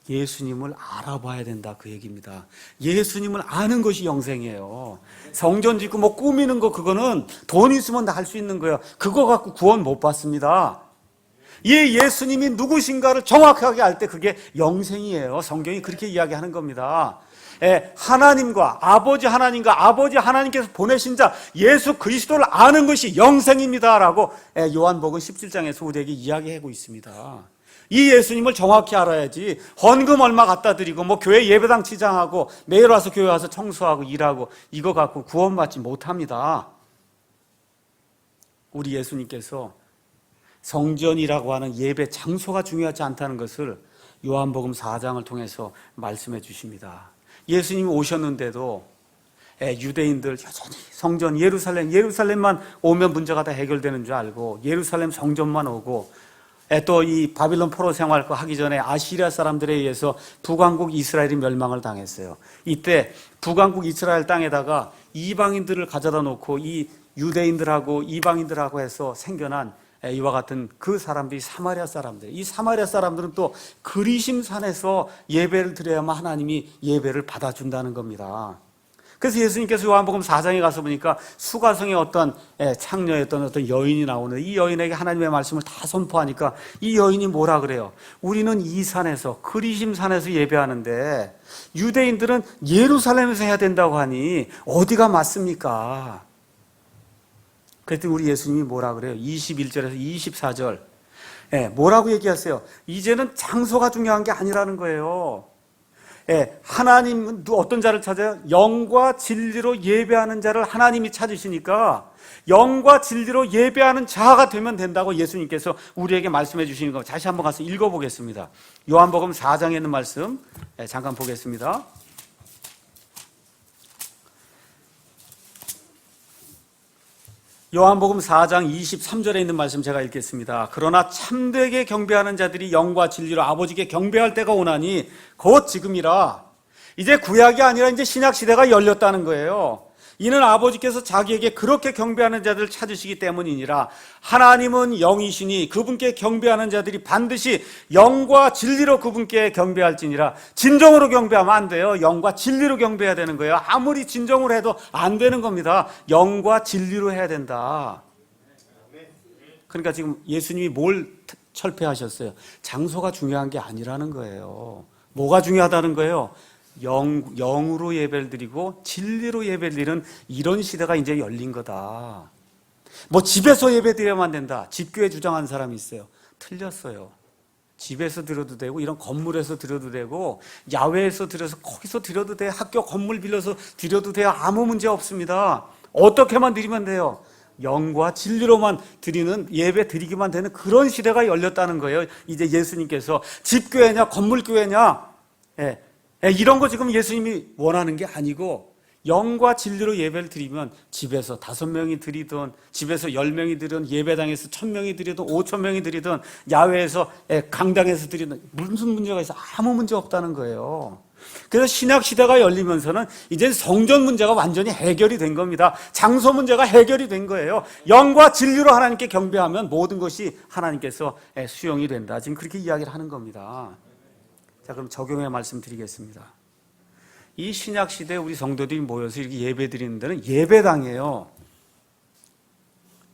예수님을 알아봐야 된다 그 얘기입니다. 예수님을 아는 것이 영생이에요. 성전 짓고 뭐 꾸미는 거 그거는 돈 있으면 다 할 수 있는 거예요. 그거 갖고 구원 못 받습니다. 이 예수님이 누구신가를 정확하게 알 때 그게 영생이에요. 성경이 그렇게 이야기하는 겁니다. 하나님과 아버지 하나님께서 보내신 자 예수 그리스도를 아는 것이 영생입니다라고 요한복음 17장에서 우리에게 이야기하고 있습니다. 이 예수님을 정확히 알아야지 헌금 얼마 갖다 드리고 뭐 교회 예배당 치장하고 매일 와서 교회 와서 청소하고 일하고 이거 갖고 구원받지 못합니다. 우리 예수님께서 성전이라고 하는 예배 장소가 중요하지 않다는 것을 요한복음 4장을 통해서 말씀해 주십니다. 예수님이 오셨는데도 유대인들 여전히 성전 예루살렘만 오면 문제가 다 해결되는 줄 알고 예루살렘 성전만 오고 또 이 바빌론 포로 생활 하기 전에 아시리아 사람들에 의해서 북왕국 이스라엘이 멸망을 당했어요. 이때 북왕국 이스라엘 땅에다가 이방인들을 가져다 놓고 이 유대인들하고 이방인들하고 해서 생겨난 이와 같은 그 사람들이 사마리아 사람들. 이 사마리아 사람들은 또 그리심산에서 예배를 드려야만 하나님이 예배를 받아준다는 겁니다. 그래서 예수님께서 요한복음 4장에 가서 보니까 수가성의 어떤 창녀였던 어떤 여인이 나오는데 이 여인에게 하나님의 말씀을 다 선포하니까 이 여인이 뭐라 그래요? 우리는 이 산에서 그리심산에서 예배하는데 유대인들은 예루살렘에서 해야 된다고 하니 어디가 맞습니까? 그랬더니 우리 예수님이 뭐라 그래요? 21절에서 24절 뭐라고 얘기하세요? 이제는 장소가 중요한 게 아니라는 거예요. 하나님은 어떤 자를 찾아요? 영과 진리로 예배하는 자를 하나님이 찾으시니까 영과 진리로 예배하는 자가 되면 된다고 예수님께서 우리에게 말씀해 주시는 거 다시 한번 가서 읽어보겠습니다. 요한복음 4장에 있는 말씀 잠깐 보겠습니다. 요한복음 4장 23절에 있는 말씀 제가 읽겠습니다. 그러나 참되게 경배하는 자들이 영과 진리로 아버지께 경배할 때가 오나니 곧 지금이라. 이제 구약이 아니라 이제 신약 시대가 열렸다는 거예요. 이는 아버지께서 자기에게 그렇게 경배하는 자들을 찾으시기 때문이니라. 하나님은 영이시니 그분께 경배하는 자들이 반드시 영과 진리로 그분께 경배할지니라. 진정으로 경배하면 안 돼요. 영과 진리로 경배해야 되는 거예요. 아무리 진정으로 해도 안 되는 겁니다. 영과 진리로 해야 된다. 그러니까 지금 예수님이 뭘 철폐하셨어요? 장소가 중요한 게 아니라는 거예요. 뭐가 중요하다는 거예요? 영으로 예배를 드리고 진리로 예배를 드리는 이런 시대가 이제 열린 거다. 뭐 집에서 예배 드려야만 된다. 집교회 주장한 사람이 있어요. 틀렸어요. 집에서 드려도 되고 이런 건물에서 드려도 되고 야외에서 드려서 거기서 드려도 돼. 학교 건물 빌려서 드려도 돼요. 아무 문제 없습니다. 어떻게만 드리면 돼요. 영과 진리로만 드리는 예배 드리기만 되는 그런 시대가 열렸다는 거예요. 이제 예수님께서 집교회냐 건물교회냐 이런 거 지금 예수님이 원하는 게 아니고 영과 진리로 예배를 드리면 집에서 5명이 드리든 집에서 10명이 드리든 예배당에서 1000명이 드리든 5000명이 드리든 야외에서 강당에서 드리든 무슨 문제가 있어? 아무 문제 없다는 거예요. 그래서 신약 시대가 열리면서는 이제 성전 문제가 완전히 해결이 된 겁니다. 장소 문제가 해결이 된 거예요. 영과 진리로 하나님께 경배하면 모든 것이 하나님께서 수용이 된다. 지금 그렇게 이야기를 하는 겁니다. 자, 그럼 적용해 말씀드리겠습니다. 이 신약 시대에 우리 성도들이 모여서 이렇게 예배 드리는 데는 예배당이에요.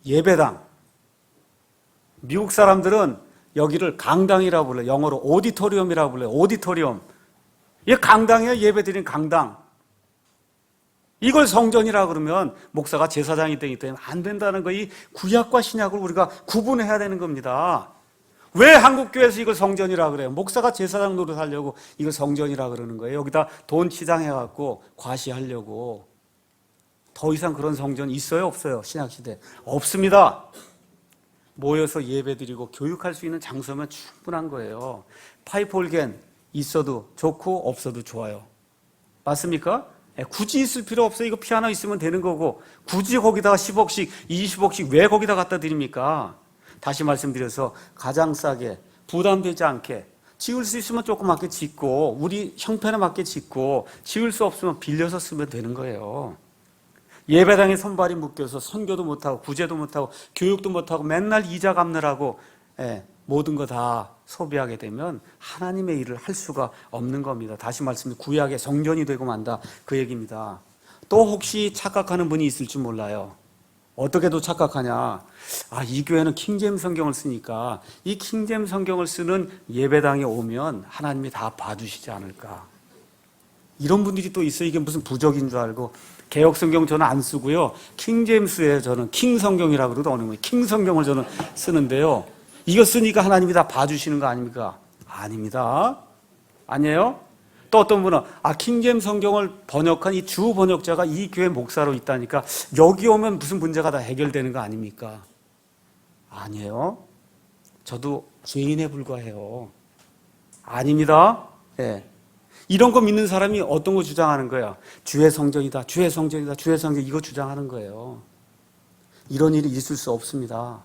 예배당. 미국 사람들은 여기를 강당이라고 불러요. 영어로 오디토리움이라고 불러요. 오디토리움. 이게 강당이에요. 예배 드리는 강당. 이걸 성전이라 그러면 목사가 제사장이 되기 때문에 안 된다는 거. 이 구약과 신약을 우리가 구분해야 되는 겁니다. 왜 한국교회에서 이걸 성전이라 그래요? 목사가 제사장 노릇하려고 이걸 성전이라 그러는 거예요. 여기다 돈 치장해갖고 과시하려고. 더 이상 그런 성전 있어요? 없어요? 신약시대 없습니다. 모여서 예배드리고 교육할 수 있는 장소면 충분한 거예요. 파이프 올겐 있어도 좋고 없어도 좋아요. 맞습니까? 굳이 있을 필요 없어요. 이거 피아노 있으면 되는 거고 굳이 거기다가 10억씩 20억씩 왜 거기다 갖다 드립니까? 다시 말씀드려서 가장 싸게 부담되지 않게 지을 수 있으면 조그맣게 짓고 우리 형편에 맞게 짓고 지을 수 없으면 빌려서 쓰면 되는 거예요. 예배당에 손발이 묶여서 선교도 못하고 구제도 못하고 교육도 못하고 맨날 이자 갚느라고 모든 거 다 소비하게 되면 하나님의 일을 할 수가 없는 겁니다. 다시 말씀드리면 구약의 성전이 되고 만다 그 얘기입니다. 또 혹시 착각하는 분이 있을 줄 몰라요. 어떻게도 착각하냐. 이 교회는 킹제임스 성경을 쓰니까 이 킹제임스 성경을 쓰는 예배당에 오면 하나님이 다 봐주시지 않을까. 이런 분들이 또 있어요. 이게 무슨 부적인 줄 알고. 개혁 성경 저는 안 쓰고요. 킹제임스에 저는 킹 성경이라고 그러도 어느 거예요. 킹 성경을 저는 쓰는데요. 이거 쓰니까 하나님이 다 봐주시는 거 아닙니까? 아닙니다. 아니에요? 또 어떤 분은 킹제임스 성경을 번역한 이 주 번역자가 이 교회 목사로 있다니까 여기 오면 무슨 문제가 다 해결되는 거 아닙니까? 아니에요. 저도 죄인에 불과해요. 아닙니다. 이런 거 믿는 사람이 어떤 거 주장하는 거예요? 주의 성전이다, 주의 성전이다, 주의 성전 이거 주장하는 거예요. 이런 일이 있을 수 없습니다.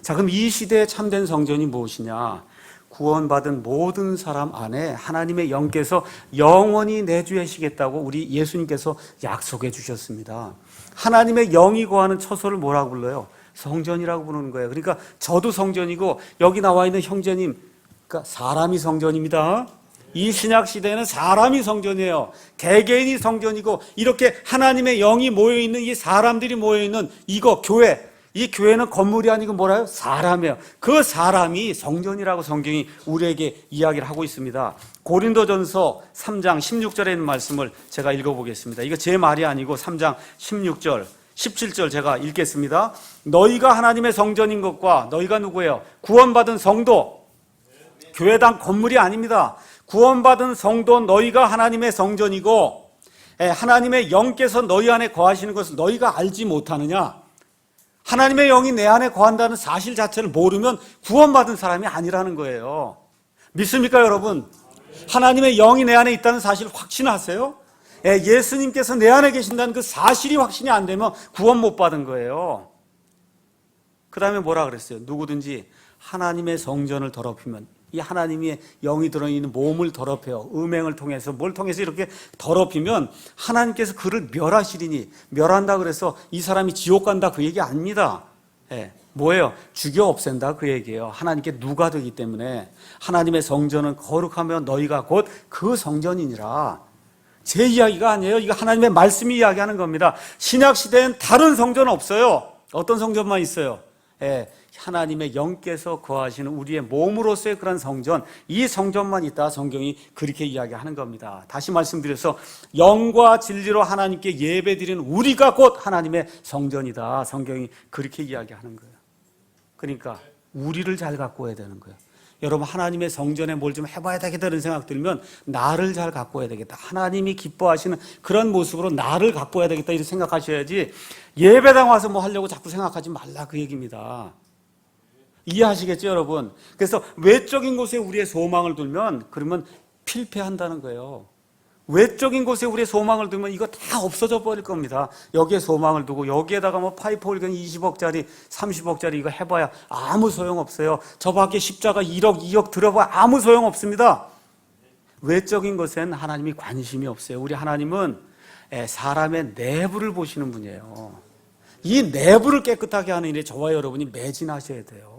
자, 그럼 이 시대의 참된 성전이 무엇이냐? 구원받은 모든 사람 안에 하나님의 영께서 영원히 내주하시겠다고 우리 예수님께서 약속해 주셨습니다. 하나님의 영이 거하는 처소를 뭐라고 불러요? 성전이라고 부르는 거예요. 그러니까 저도 성전이고 여기 나와 있는 형제님, 그러니까 사람이 성전입니다. 이 신약 시대에는 사람이 성전이에요. 개개인이 성전이고 이렇게 하나님의 영이 모여있는 이 사람들이 모여있는 이거 교회, 이 교회는 건물이 아니고 뭐라요? 사람이에요. 그 사람이 성전이라고 성경이 우리에게 이야기를 하고 있습니다. 고린도전서 3장 16절에 있는 말씀을 제가 읽어보겠습니다. 이거 제 말이 아니고 3장 16절 17절 제가 읽겠습니다. 너희가 하나님의 성전인 것과 너희가 누구예요? 구원받은 성도, 교회당 건물이 아닙니다. 구원받은 성도 너희가 하나님의 성전이고 하나님의 영께서 너희 안에 거하시는 것을 너희가 알지 못하느냐? 하나님의 영이 내 안에 거한다는 사실 자체를 모르면 구원받은 사람이 아니라는 거예요. 믿습니까, 여러분? 하나님의 영이 내 안에 있다는 사실 확신하세요? 예수님께서 내 안에 계신다는 그 사실이 확신이 안 되면 구원 못 받은 거예요. 그 다음에 뭐라 그랬어요? 누구든지 하나님의 성전을 더럽히면 이 하나님의 영이 들어있는 몸을 더럽혀요. 음행을 통해서 뭘 통해서 이렇게 더럽히면 하나님께서 그를 멸하시리니, 멸한다 그래서 이 사람이 지옥 간다 그 얘기 아닙니다. 뭐예요? 죽여 없앤다 그 얘기예요. 하나님께 누가 되기 때문에. 하나님의 성전은 거룩하며 너희가 곧 그 성전이니라. 제 이야기가 아니에요. 이거 하나님의 말씀이 이야기하는 겁니다. 신약 시대엔 다른 성전은 없어요. 어떤 성전만 있어요? 하나님의 영께서 거하시는 우리의 몸으로서의 그런 성전, 이 성전만 있다. 성경이 그렇게 이야기하는 겁니다. 다시 말씀드려서 영과 진리로 하나님께 예배드리는 우리가 곧 하나님의 성전이다. 성경이 그렇게 이야기하는 거예요. 그러니까 우리를 잘 가꿔야 되는 거예요. 여러분, 하나님의 성전에 뭘 좀 해봐야 되겠다 이런 생각 들면 나를 잘 가꿔야 되겠다. 하나님이 기뻐하시는 그런 모습으로 나를 가꿔야 되겠다 이렇게 생각하셔야지, 예배당 와서 뭐 하려고 자꾸 생각하지 말라 그 얘기입니다. 이해하시겠죠, 여러분? 그래서 외적인 곳에 우리의 소망을 두면 그러면 필패한다는 거예요. 외적인 곳에 우리의 소망을 두면 이거 다 없어져 버릴 겁니다. 여기에 소망을 두고 여기에다가 뭐 파이프 홀건 20억짜리 30억짜리 이거 해봐야 아무 소용없어요. 저 밖에 십자가 1억 2억 들어봐야 아무 소용없습니다. 외적인 것엔 하나님이 관심이 없어요. 우리 하나님은 사람의 내부를 보시는 분이에요. 이 내부를 깨끗하게 하는 일에 저와 여러분이 매진하셔야 돼요.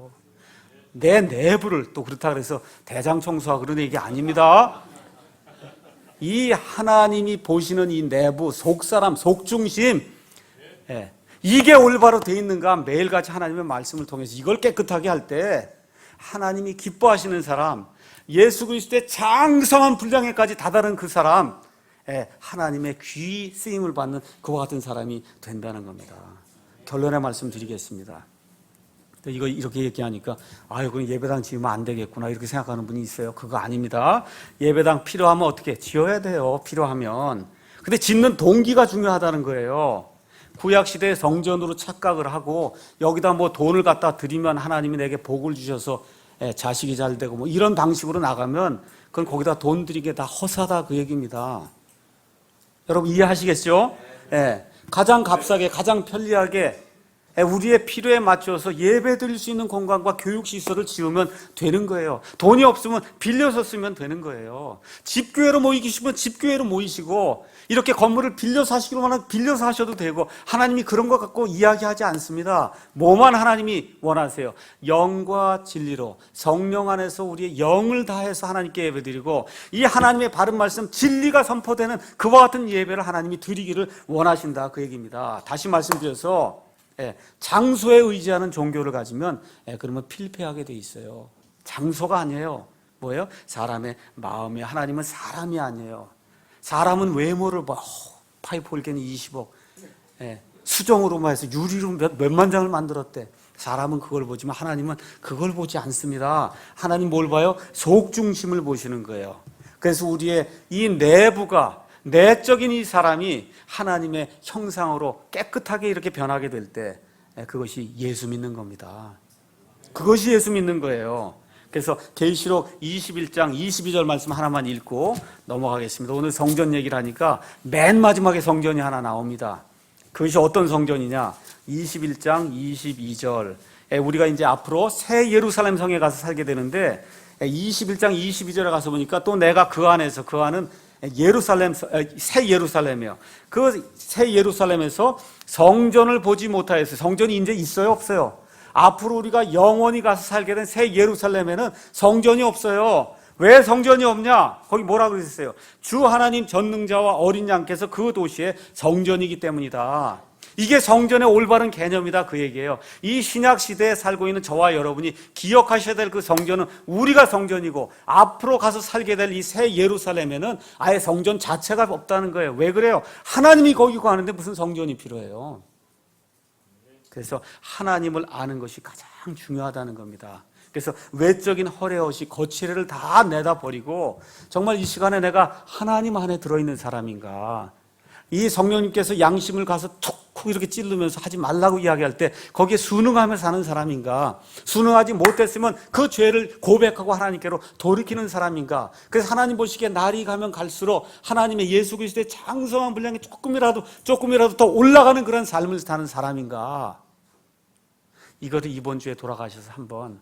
내 내부를, 또 그렇다 그래서 대장 청소하고 그런 얘기 아닙니다. 이 하나님이 보시는 이 내부, 속사람, 속중심, 이게 올바로 돼 있는가 매일같이 하나님의 말씀을 통해서 이걸 깨끗하게 할 때 하나님이 기뻐하시는 사람, 예수 그리스도의 장성한 분량에까지 다다른 그 사람, 하나님의 귀 쓰임을 받는 그와 같은 사람이 된다는 겁니다. 결론의 말씀 드리겠습니다. 이거 이렇게 얘기하니까 그건 예배당 지으면 안 되겠구나 이렇게 생각하는 분이 있어요. 그거 아닙니다. 예배당 필요하면 어떻게 지어야 돼요. 필요하면. 근데 짓는 동기가 중요하다는 거예요. 구약시대의 성전으로 착각을 하고 여기다 뭐 돈을 갖다 드리면 하나님이 내게 복을 주셔서 자식이 잘 되고 뭐 이런 방식으로 나가면 그건 거기다 돈 드리게 다 허사다 그 얘기입니다. 여러분 이해하시겠죠? 가장 값싸게, 가장 편리하게 우리의 필요에 맞춰서 예배 드릴 수 있는 공간과 교육시설을 지으면 되는 거예요. 돈이 없으면 빌려서 쓰면 되는 거예요. 집교회로 모이기 싶으면 집교회로 모이시고, 이렇게 건물을 빌려서 하시기로 하면 빌려서 하셔도 되고, 하나님이 그런 것 갖고 이야기하지 않습니다. 뭐만 하나님이 원하세요? 영과 진리로 성령 안에서 우리의 영을 다해서 하나님께 예배 드리고, 이 하나님의 바른 말씀, 진리가 선포되는 그와 같은 예배를 하나님이 드리기를 원하신다 그 얘기입니다. 다시 말씀드려서 장소에 의지하는 종교를 가지면 그러면 필패하게 돼 있어요. 장소가 아니에요. 뭐예요? 사람의 마음이. 하나님은 사람이 아니에요. 사람은 외모를 봐. 파이프 홀겐이 20억 수정으로만 해서 유리로 몇만 장을 만들었대. 사람은 그걸 보지만 하나님은 그걸 보지 않습니다. 하나님 뭘 봐요? 속중심을 보시는 거예요. 그래서 우리의 이 내부가, 내적인 이 사람이 하나님의 형상으로 깨끗하게 이렇게 변하게 될 때 그것이 예수 믿는 겁니다. 그것이 예수 믿는 거예요. 그래서 계시록 21장 22절 말씀 하나만 읽고 넘어가겠습니다. 오늘 성전 얘기를 하니까 맨 마지막에 성전이 하나 나옵니다. 그것이 어떤 성전이냐? 21장 22절. 우리가 이제 앞으로 새 예루살렘 성에 가서 살게 되는데 21장 22절에 가서 보니까 또 내가 그 안에서, 그 안은 새 예루살렘이에요. 그 새 예루살렘에서 성전을 보지 못하였어요. 성전이 이제 있어요, 없어요? 앞으로 우리가 영원히 가서 살게 된 새 예루살렘에는 성전이 없어요. 왜 성전이 없냐? 거기 뭐라 그러셨어요? 주 하나님 전능자와 어린 양께서 그 도시의 성전이기 때문이다. 이게 성전의 올바른 개념이다 그 얘기예요. 이 신약 시대에 살고 있는 저와 여러분이 기억하셔야 될 그 성전은 우리가 성전이고, 앞으로 가서 살게 될 이 새 예루살렘에는 아예 성전 자체가 없다는 거예요. 왜 그래요? 하나님이 거기 가는데 무슨 성전이 필요해요? 그래서 하나님을 아는 것이 가장 중요하다는 겁니다. 그래서 외적인 허례허시, 거칠애를 다 내다 버리고 정말 이 시간에 내가 하나님 안에 들어있는 사람인가, 이 성령님께서 양심을 가서 툭 이렇게 찌르면서 하지 말라고 이야기할 때 거기에 순응하며 사는 사람인가, 순응하지 못했으면 그 죄를 고백하고 하나님께로 돌이키는 사람인가. 그래서 하나님 보시기에 날이 가면 갈수록 하나님의 예수 그리스도의 장성한 분량이 조금이라도 더 올라가는 그런 삶을 사는 사람인가. 이거를 이번 주에 돌아가셔서 한번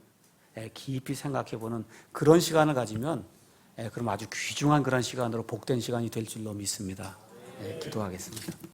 깊이 생각해보는 그런 시간을 가지면 그럼 아주 귀중한 그런 시간으로 복된 시간이 될 줄로 믿습니다. 기도하겠습니다.